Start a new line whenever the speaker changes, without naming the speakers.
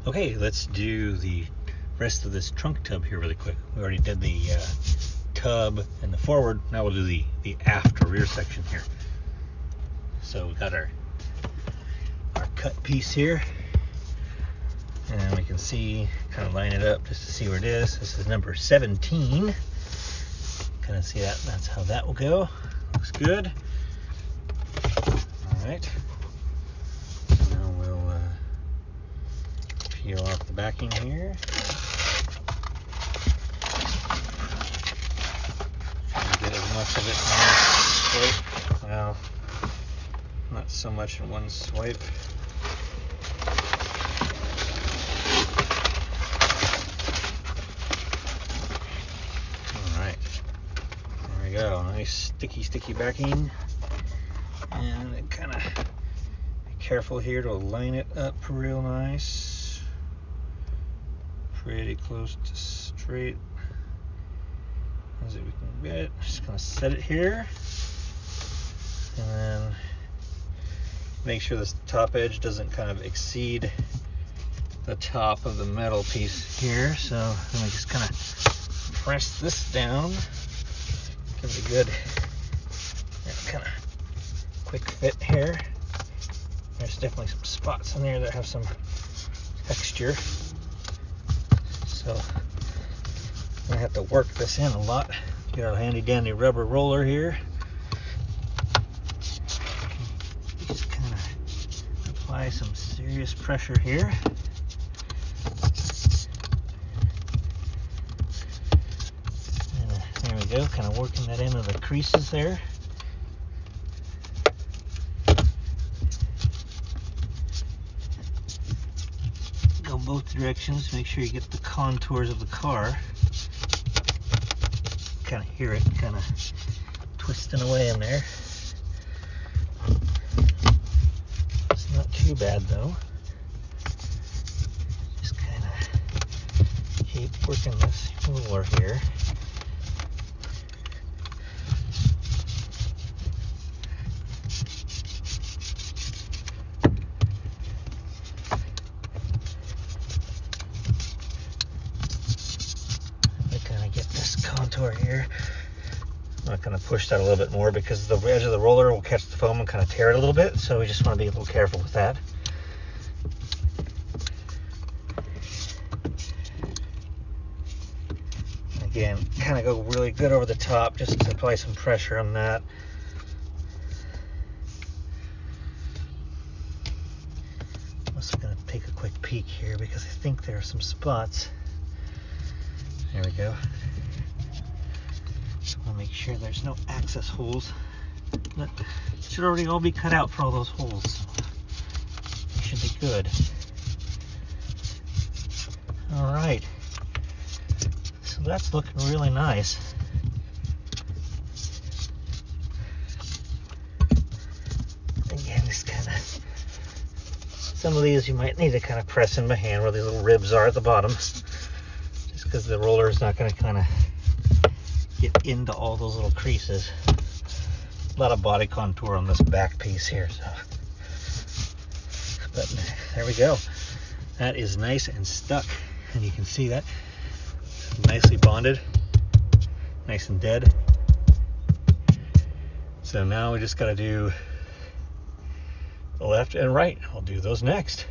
Okay, let's do the rest of this trunk tub here really quick. We already did the tub and the forward. Now we'll do the aft or rear section here. So we got our cut piece here, and we can see, kind of line it up just to see where it is. This is number 17. Kind of see that. That's how that will go. Looks good. All right. Now we'll peel off the backing here. Try to get as much of it in one swipe. Well, not so much in one swipe. All right. There we go. Nice sticky backing. And kind of be careful here to line it up real nice. Pretty close to straight as we can get. Just gonna set it here, and then make sure this top edge doesn't kind of exceed the top of the metal piece here. So let me just kind of press this down, give it a good kind of quick fit here. There's definitely some spots in there that have some texture. So I'm gonna have to work this in a lot. Get our handy dandy rubber roller here. Just kind of apply some serious pressure here. And there we go, kind of working that into the creases there. Go both directions, make sure you get the contours of the car. Kind of hear it kind of twisting away in there. It's not too bad though. Just kind of keep working this roller here. Contour here. I'm not going to push that a little bit more because the edge of the roller will catch the foam and kind of tear it a little bit, so we just want to be a little careful with that. Again, kind of go really good over the top just to apply some pressure on that. I'm also going to take a quick peek here because I think there are some spots. There we go. Just want to make sure there's no access holes. But it should already all be cut out for all those holes. So should be good. All right. So that's looking really nice. Again, just kind of, some of these you might need to kind of press in by hand where these little ribs are at the bottom, just because the roller is not going to kind of get into all those little creases. A lot of body contour on this back piece here, so. But there we go. That is nice and stuck, and you can see that nicely bonded, nice and dead. So now we just got to do the left and right. I'll do those next.